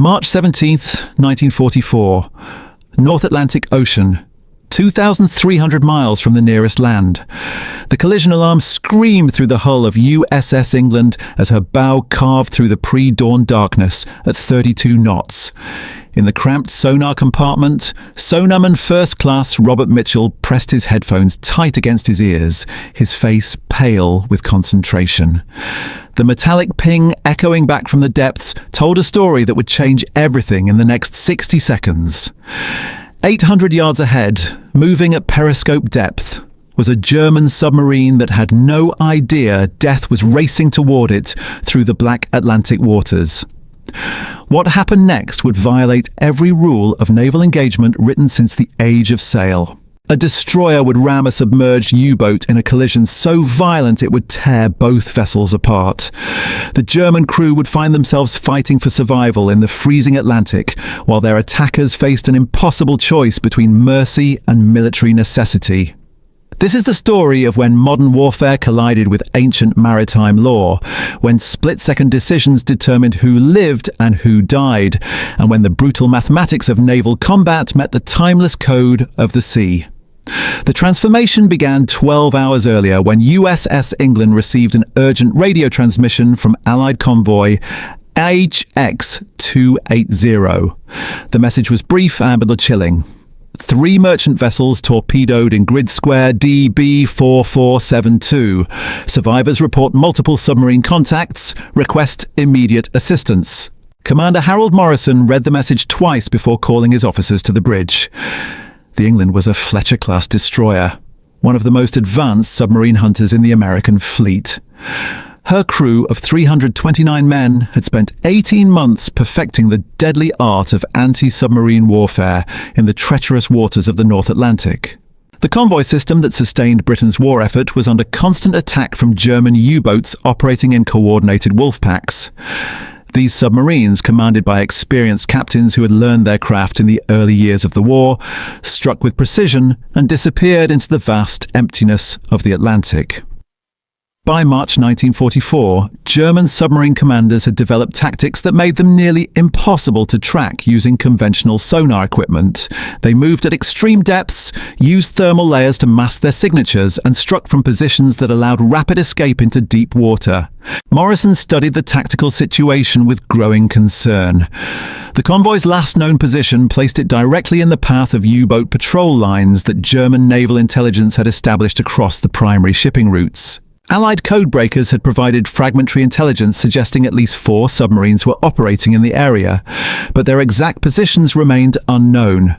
March 17th, 1944. North Atlantic Ocean, 2,300 miles from the nearest land. The collision alarm screamed through the hull of USS England as her bow carved through the pre-dawn darkness at 32 knots. In the cramped sonar compartment, sonarman first-class Robert Mitchell pressed his headphones tight against his ears, his face pale with concentration. The metallic ping echoing back from the depths told a story that would change everything in the next 60 seconds. 800 yards ahead, moving at periscope depth, was a German submarine that had no idea death was racing toward it through the black Atlantic waters. What happened next would violate every rule of naval engagement written since the age of sail. A destroyer would ram a submerged U-boat in a collision so violent it would tear both vessels apart. The German crew would find themselves fighting for survival in the freezing Atlantic, while their attackers faced an impossible choice between mercy and military necessity. This is the story of when modern warfare collided with ancient maritime law, when split-second decisions determined who lived and who died, and when the brutal mathematics of naval combat met the timeless code of the sea. The transformation began 12 hours earlier when USS England received an urgent radio transmission from Allied convoy HX-280. The message was brief and a little chilling. 3 merchant vessels torpedoed in grid square DB4472. Survivors report multiple submarine contacts. Request immediate assistance. Commander Harold Morrison read the message twice before calling his officers to the bridge. The England was a Fletcher-class destroyer, one of the most advanced submarine hunters in the American fleet. Her crew of 329 men had spent 18 months perfecting the deadly art of anti-submarine warfare in the treacherous waters of the North Atlantic. The convoy system that sustained Britain's war effort was under constant attack from German U-boats operating in coordinated wolf packs. These submarines, commanded by experienced captains who had learned their craft in the early years of the war, struck with precision and disappeared into the vast emptiness of the Atlantic. By March 1944, German submarine commanders had developed tactics that made them nearly impossible to track using conventional sonar equipment. They moved at extreme depths, used thermal layers to mask their signatures, and struck from positions that allowed rapid escape into deep water. Morrison studied the tactical situation with growing concern. The convoy's last known position placed it directly in the path of U-boat patrol lines that German naval intelligence had established across the primary shipping routes. Allied codebreakers had provided fragmentary intelligence suggesting at least 4 submarines were operating in the area, but their exact positions remained unknown.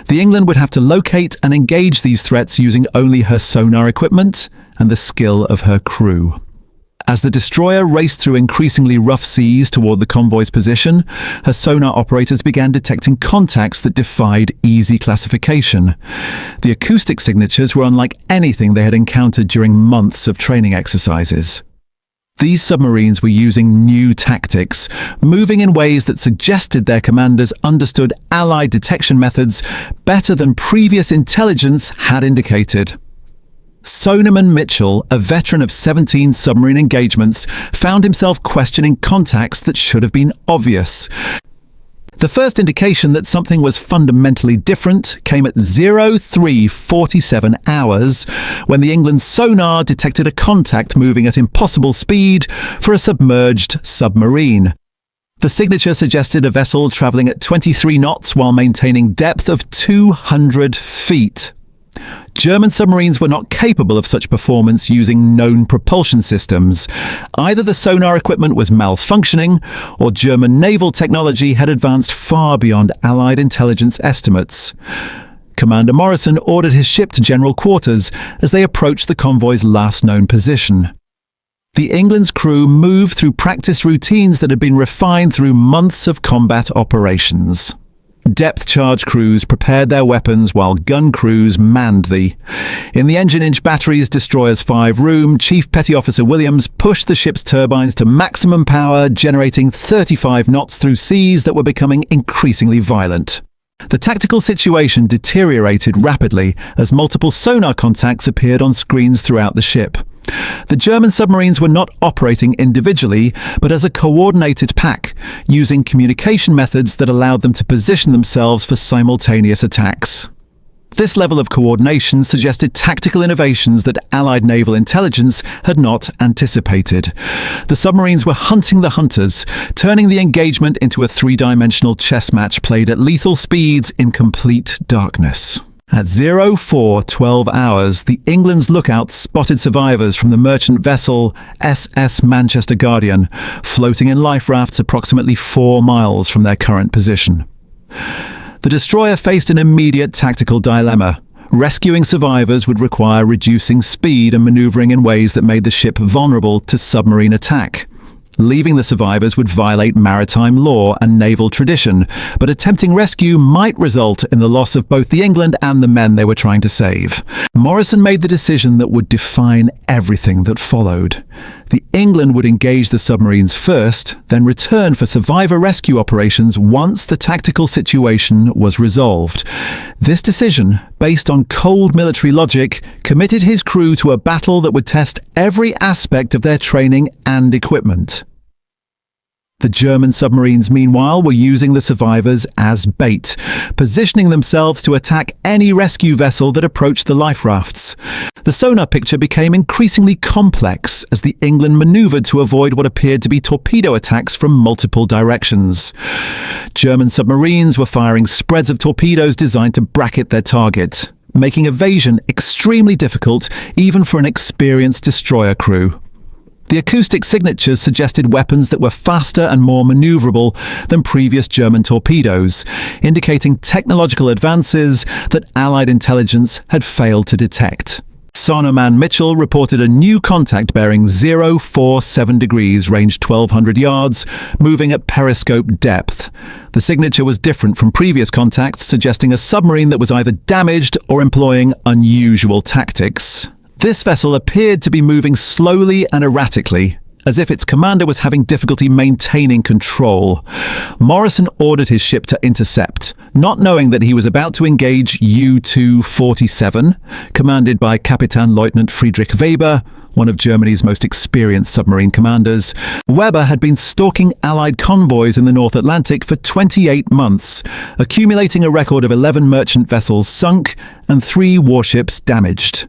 The England would have to locate and engage these threats using only her sonar equipment and the skill of her crew. As the destroyer raced through increasingly rough seas toward the convoy's position, her sonar operators began detecting contacts that defied easy classification. The acoustic signatures were unlike anything they had encountered during months of training exercises. These submarines were using new tactics, moving in ways that suggested their commanders understood Allied detection methods better than previous intelligence had indicated. Sonarman Mitchell, a veteran of 17 submarine engagements, found himself questioning contacts that should have been obvious. The first indication that something was fundamentally different came at 03:47 hours, when the England sonar detected a contact moving at impossible speed for a submerged submarine. The signature suggested a vessel travelling at 23 knots while maintaining depth of 200 feet. German submarines were not capable of such performance using known propulsion systems. Either the sonar equipment was malfunctioning, or German naval technology had advanced far beyond Allied intelligence estimates. Commander Morrison ordered his ship to general quarters as they approached the convoy's last known position. The England's crew moved through practiced routines that had been refined through months of combat operations. Depth charge crews prepared their weapons while gun crews manned the. In the engine-inch battery's destroyer's 5-room, Chief Petty Officer Williams pushed the ship's turbines to maximum power, generating 35 knots through seas that were becoming increasingly violent. The tactical situation deteriorated rapidly as multiple sonar contacts appeared on screens throughout the ship. The German submarines were not operating individually, but as a coordinated pack, using communication methods that allowed them to position themselves for simultaneous attacks. This level of coordination suggested tactical innovations that Allied naval intelligence had not anticipated. The submarines were hunting the hunters, turning the engagement into a three-dimensional chess match played at lethal speeds in complete darkness. At 04:12 hours, the England's lookouts spotted survivors from the merchant vessel SS Manchester Guardian, floating in life rafts approximately 4 miles from their current position. The destroyer faced an immediate tactical dilemma. Rescuing survivors would require reducing speed and maneuvering in ways that made the ship vulnerable to submarine attack. Leaving the survivors would violate maritime law and naval tradition, but attempting rescue might result in the loss of both the England and the men they were trying to save. Morrison made the decision that would define everything that followed. The England would engage the submarines first, then return for survivor rescue operations once the tactical situation was resolved. This decision, based on cold military logic, committed his crew to a battle that would test every aspect of their training and equipment. The German submarines, meanwhile, were using the survivors as bait, positioning themselves to attack any rescue vessel that approached the life rafts. The sonar picture became increasingly complex as the England maneuvered to avoid what appeared to be torpedo attacks from multiple directions. German submarines were firing spreads of torpedoes designed to bracket their target, making evasion extremely difficult even for an experienced destroyer crew. The acoustic signatures suggested weapons that were faster and more maneuverable than previous German torpedoes, indicating technological advances that Allied intelligence had failed to detect. Sonarman Mitchell reported a new contact bearing 047 degrees, range 1,200 yards, moving at periscope depth. The signature was different from previous contacts, suggesting a submarine that was either damaged or employing unusual tactics. This vessel appeared to be moving slowly and erratically, as if its commander was having difficulty maintaining control. Morrison ordered his ship to intercept, not knowing that he was about to engage U-247, commanded by Kapitänleutnant Friedrich Weber, one of Germany's most experienced submarine commanders. Weber had been stalking Allied convoys in the North Atlantic for 28 months, accumulating a record of 11 merchant vessels sunk and 3 warships damaged.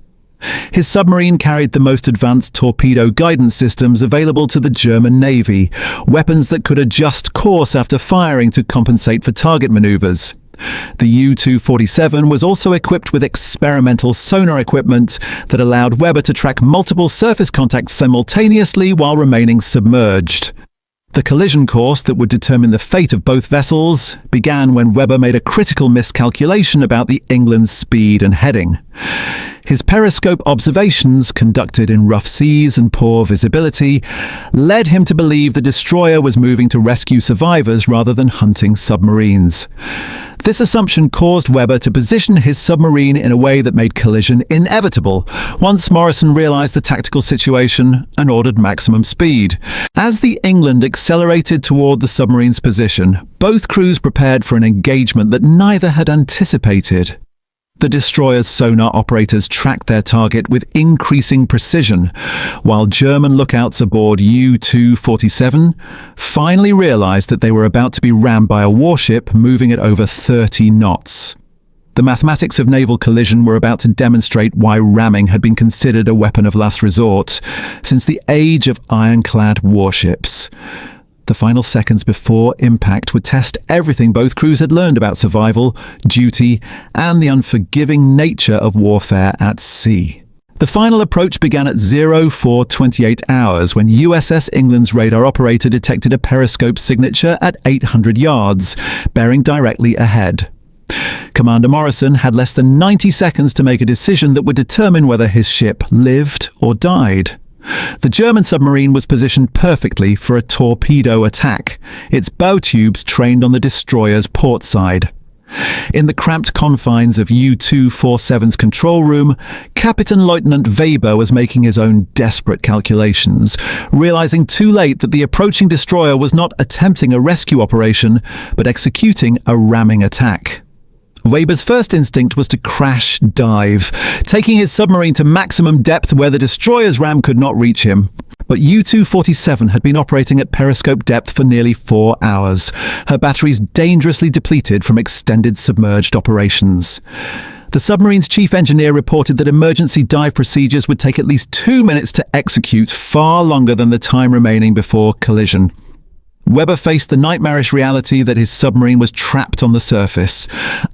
His submarine carried the most advanced torpedo guidance systems available to the German Navy, weapons that could adjust course after firing to compensate for target maneuvers. The U-247 was also equipped with experimental sonar equipment that allowed Weber to track multiple surface contacts simultaneously while remaining submerged. The collision course that would determine the fate of both vessels began when Weber made a critical miscalculation about the England's speed and heading. His periscope observations, conducted in rough seas and poor visibility, led him to believe the destroyer was moving to rescue survivors rather than hunting submarines. This assumption caused Weber to position his submarine in a way that made collision inevitable, once Morrison realized the tactical situation and ordered maximum speed. As the England accelerated toward the submarine's position, both crews prepared for an engagement that neither had anticipated. The destroyer's sonar operators tracked their target with increasing precision, while German lookouts aboard U-247 finally realized that they were about to be rammed by a warship moving at over 30 knots. The mathematics of naval collision were about to demonstrate why ramming had been considered a weapon of last resort since the age of ironclad warships. The final seconds before impact would test everything both crews had learned about survival, duty, and the unforgiving nature of warfare at sea. The final approach began at 04:28 hours when USS England's radar operator detected a periscope signature at 800 yards, bearing directly ahead. Commander Morrison had less than 90 seconds to make a decision that would determine whether his ship lived or died. The German submarine was positioned perfectly for a torpedo attack, its bow tubes trained on the destroyer's port side. In the cramped confines of U-247's control room, Kapitänleutnant Weber was making his own desperate calculations, realizing too late that the approaching destroyer was not attempting a rescue operation, but executing a ramming attack. Weber's first instinct was to crash dive, taking his submarine to maximum depth where the destroyer's ram could not reach him. But U-247 had been operating at periscope depth for nearly 4 hours, her batteries dangerously depleted from extended submerged operations. The submarine's chief engineer reported that emergency dive procedures would take at least 2 minutes to execute, far longer than the time remaining before collision. Weber faced the nightmarish reality that his submarine was trapped on the surface,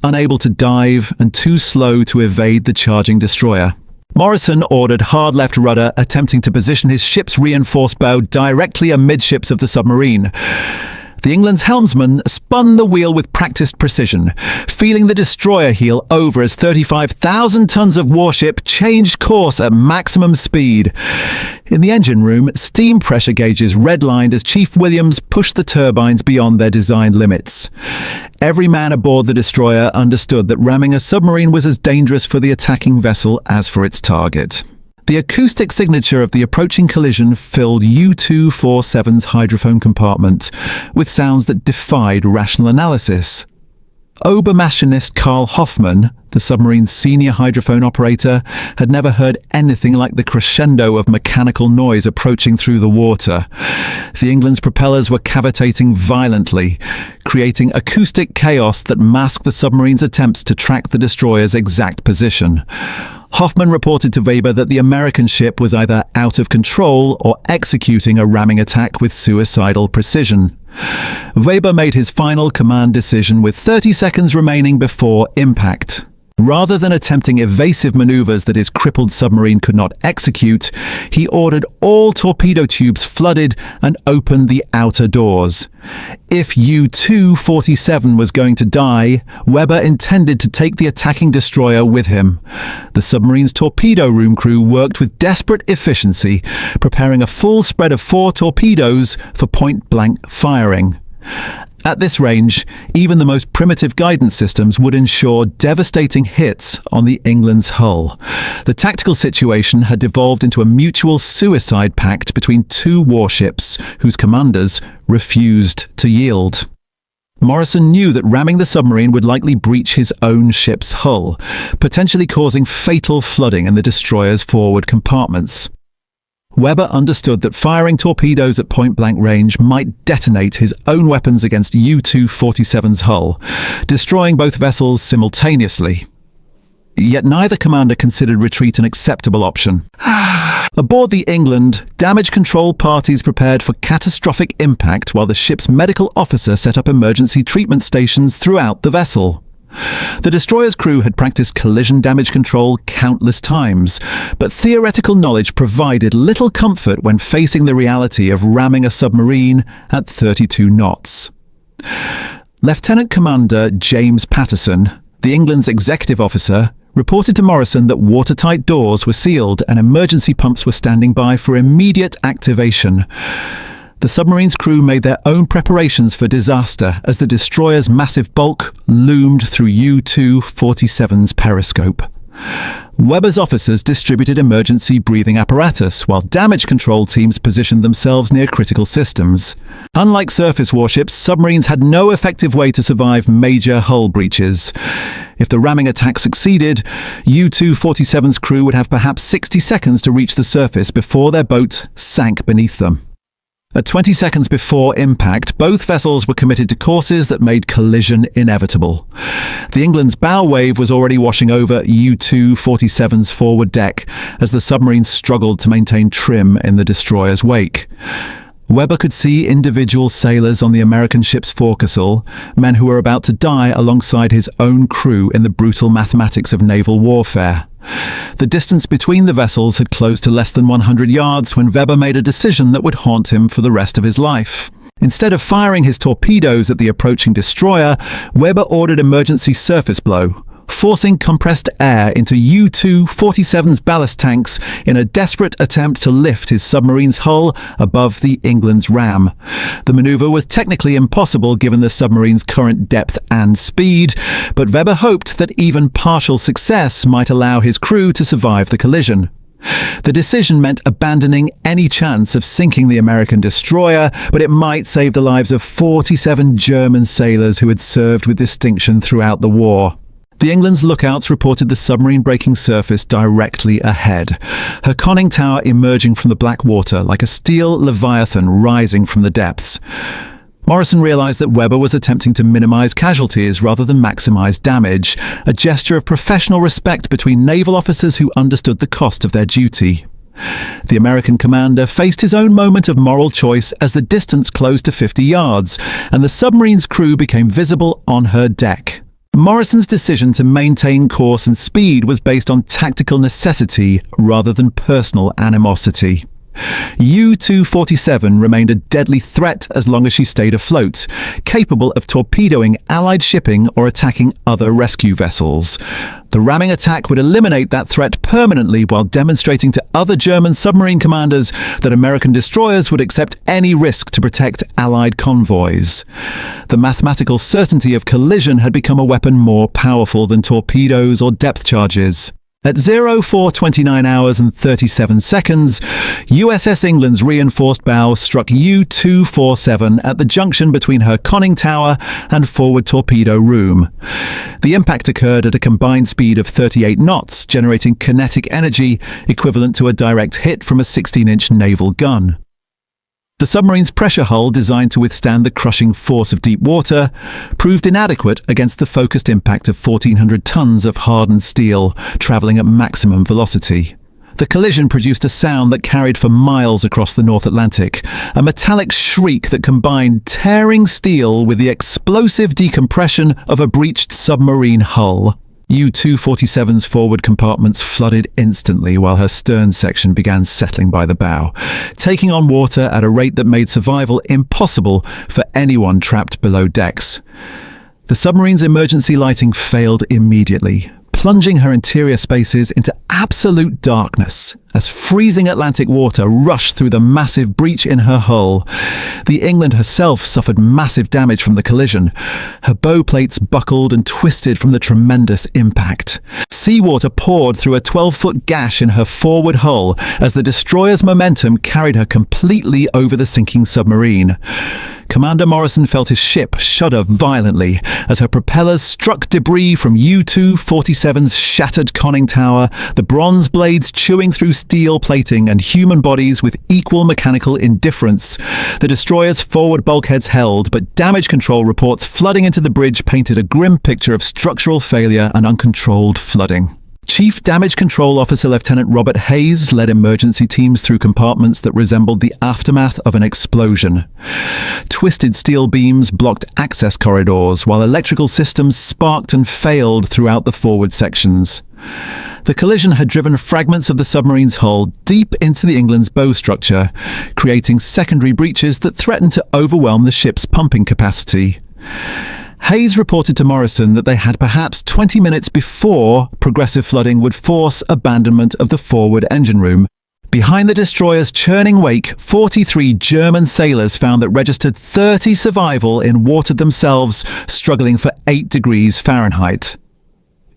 unable to dive and too slow to evade the charging destroyer. Morrison ordered hard left rudder, attempting to position his ship's reinforced bow directly amidships of the submarine. The England's helmsman spun the wheel with practiced precision, feeling the destroyer heel over as 35,000 tons of warship changed course at maximum speed. In the engine room, steam pressure gauges redlined as Chief Williams pushed the turbines beyond their designed limits. Every man aboard the destroyer understood that ramming a submarine was as dangerous for the attacking vessel as for its target. The acoustic signature of the approaching collision filled U-247's hydrophone compartment with sounds that defied rational analysis. Obermaschinist Karl Hoffmann, the submarine's senior hydrophone operator, had never heard anything like the crescendo of mechanical noise approaching through the water. The England's propellers were cavitating violently, creating acoustic chaos that masked the submarine's attempts to track the destroyer's exact position. Hoffmann reported to Weber that the American ship was either out of control or executing a ramming attack with suicidal precision. Weber made his final command decision with 30 seconds remaining before impact. Rather than attempting evasive maneuvers that his crippled submarine could not execute, he ordered all torpedo tubes flooded and opened the outer doors. If U-247 was going to die, Weber intended to take the attacking destroyer with him. The submarine's torpedo room crew worked with desperate efficiency, preparing a full spread of 4 torpedoes for point-blank firing. At this range, even the most primitive guidance systems would ensure devastating hits on the England's hull. The tactical situation had devolved into a mutual suicide pact between 2 warships whose commanders refused to yield. Morrison knew that ramming the submarine would likely breach his own ship's hull, potentially causing fatal flooding in the destroyer's forward compartments. Weber understood that firing torpedoes at point-blank range might detonate his own weapons against U-247's hull, destroying both vessels simultaneously. Yet neither commander considered retreat an acceptable option. Aboard the England, damage control parties prepared for catastrophic impact while the ship's medical officer set up emergency treatment stations throughout the vessel. The destroyer's crew had practiced collision damage control countless times, but theoretical knowledge provided little comfort when facing the reality of ramming a submarine at 32 knots. Lieutenant Commander James Patterson, the England's executive officer, reported to Morrison that watertight doors were sealed and emergency pumps were standing by for immediate activation. The submarine's crew made their own preparations for disaster as the destroyer's massive bulk loomed through U-247's periscope. Weber's officers distributed emergency breathing apparatus, while damage control teams positioned themselves near critical systems. Unlike surface warships, submarines had no effective way to survive major hull breaches. If the ramming attack succeeded, U-247's crew would have perhaps 60 seconds to reach the surface before their boat sank beneath them. At 20 seconds before impact, both vessels were committed to courses that made collision inevitable. The England's bow wave was already washing over U-247's forward deck as the submarine struggled to maintain trim in the destroyer's wake. Weber could see individual sailors on the American ship's forecastle, men who were about to die alongside his own crew in the brutal mathematics of naval warfare. The distance between the vessels had closed to less than 100 yards when Weber made a decision that would haunt him for the rest of his life. Instead of firing his torpedoes at the approaching destroyer, Weber ordered emergency surface blow, forcing compressed air into U-247's ballast tanks in a desperate attempt to lift his submarine's hull above the England's ram. The maneuver was technically impossible given the submarine's current depth and speed, but Weber hoped that even partial success might allow his crew to survive the collision. The decision meant abandoning any chance of sinking the American destroyer, but it might save the lives of 47 German sailors who had served with distinction throughout the war. The England's lookouts reported the submarine breaking surface directly ahead, her conning tower emerging from the black water like a steel leviathan rising from the depths. Morrison realized that Webber was attempting to minimize casualties rather than maximize damage, a gesture of professional respect between naval officers who understood the cost of their duty. The American commander faced his own moment of moral choice as the distance closed to 50 yards, and the submarine's crew became visible on her deck. Morrison's decision to maintain course and speed was based on tactical necessity rather than personal animosity. U-247 remained a deadly threat as long as she stayed afloat, capable of torpedoing Allied shipping or attacking other rescue vessels. The ramming attack would eliminate that threat permanently while demonstrating to other German submarine commanders that American destroyers would accept any risk to protect Allied convoys. The mathematical certainty of collision had become a weapon more powerful than torpedoes or depth charges. At 04:29 hours and 37 seconds, USS England's reinforced bow struck U-247 at the junction between her conning tower and forward torpedo room. The impact occurred at a combined speed of 38 knots, generating kinetic energy equivalent to a direct hit from a 16-inch naval gun. The submarine's pressure hull, designed to withstand the crushing force of deep water, proved inadequate against the focused impact of 1,400 tons of hardened steel, travelling at maximum velocity. The collision produced a sound that carried for miles across the North Atlantic, a metallic shriek that combined tearing steel with the explosive decompression of a breached submarine hull. U-247's forward compartments flooded instantly while her stern section began settling by the bow, taking on water at a rate that made survival impossible for anyone trapped below decks. The submarine's emergency lighting failed immediately, plunging her interior spaces into absolute darkness as freezing Atlantic water rushed through the massive breach in her hull. The England herself suffered massive damage from the collision. Her bow plates buckled and twisted from the tremendous impact. Seawater poured through a 12-foot gash in her forward hull as the destroyer's momentum carried her completely over the sinking submarine. Commander Morrison felt his ship shudder violently as her propellers struck debris from U-247's shattered conning tower, the bronze blades chewing through steel plating and human bodies with equal mechanical indifference. The destroyer's forward bulkheads held, but damage control reports flooding into the bridge painted a grim picture of structural failure and uncontrolled flooding. Chief Damage Control Officer Lieutenant Robert Hayes led emergency teams through compartments that resembled the aftermath of an explosion. Twisted steel beams blocked access corridors, while electrical systems sparked and failed throughout the forward sections. The collision had driven fragments of the submarine's hull deep into the England's bow structure, creating secondary breaches that threatened to overwhelm the ship's pumping capacity. Hayes reported to Morrison that they had perhaps 20 minutes before progressive flooding would force abandonment of the forward engine room. Behind the destroyer's churning wake, 43 German sailors found that registered 30 survival in water themselves, struggling for 8 degrees Fahrenheit.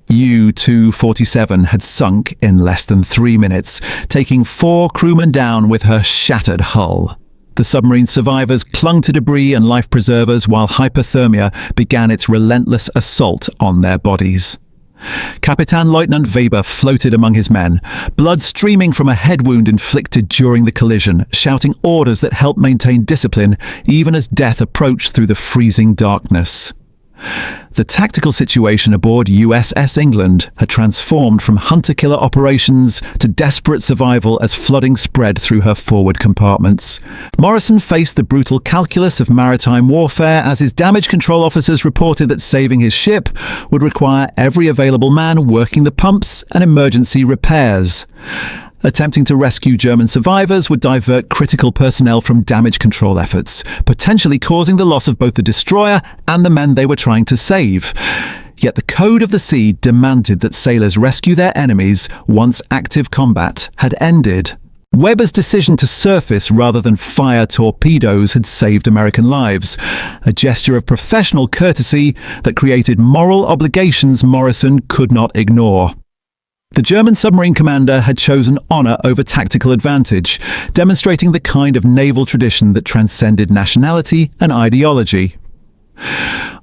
U-247 had sunk in less than 3 minutes, taking 4 crewmen down with her shattered hull. The submarine survivors clung to debris and life preservers while hypothermia began its relentless assault on their bodies. Captain Lieutenant Weber floated among his men, blood streaming from a head wound inflicted during the collision, shouting orders that helped maintain discipline even as death approached through the freezing darkness. The tactical situation aboard USS England had transformed from hunter-killer operations to desperate survival as flooding spread through her forward compartments. Morrison faced the brutal calculus of maritime warfare as his damage control officers reported that saving his ship would require every available man working the pumps and emergency repairs. Attempting to rescue German survivors would divert critical personnel from damage control efforts, potentially causing the loss of both the destroyer and the men they were trying to save. Yet the code of the sea demanded that sailors rescue their enemies once active combat had ended. Weber's decision to surface rather than fire torpedoes had saved American lives, a gesture of professional courtesy that created moral obligations Morrison could not ignore. The German submarine commander had chosen honor over tactical advantage, demonstrating the kind of naval tradition that transcended nationality and ideology.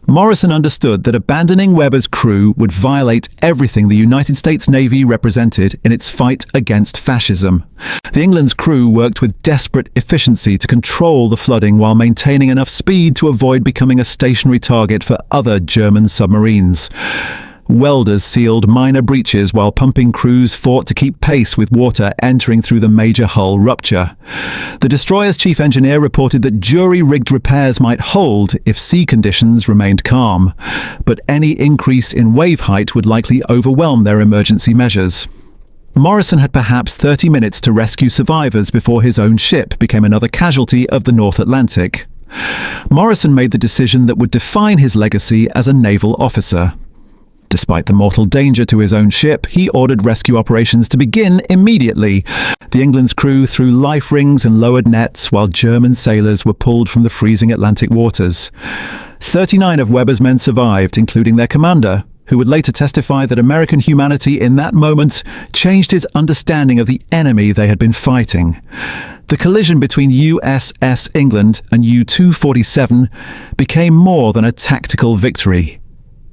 Morrison understood that abandoning Webber's crew would violate everything the United States Navy represented in its fight against fascism. The England's crew worked with desperate efficiency to control the flooding while maintaining enough speed to avoid becoming a stationary target for other German submarines. Welders sealed minor breaches while pumping crews fought to keep pace with water entering through the major hull rupture. The destroyer's chief engineer reported that jury-rigged repairs might hold if sea conditions remained calm, but any increase in wave height would likely overwhelm their emergency measures. Morrison had perhaps 30 minutes to rescue survivors before his own ship became another casualty of the North Atlantic. Morrison made the decision that would define his legacy as a naval officer. Despite the mortal danger to his own ship, he ordered rescue operations to begin immediately. The England's crew threw life rings and lowered nets while German sailors were pulled from the freezing Atlantic waters. 39 of Webber's men survived, including their commander, who would later testify that American humanity in that moment changed his understanding of the enemy they had been fighting. The collision between USS England and U-247 became more than a tactical victory.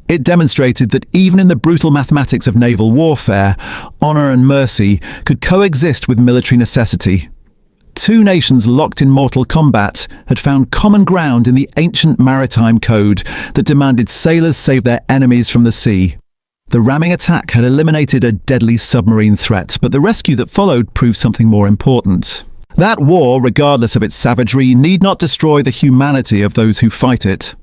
It demonstrated that even in the brutal mathematics of naval warfare, honor and mercy could coexist with military necessity. Two nations locked in mortal combat had found common ground in the ancient maritime code that demanded sailors save their enemies from the sea. The ramming attack had eliminated a deadly submarine threat, but the rescue that followed proved something more important. That war, regardless of its savagery, need not destroy the humanity of those who fight it.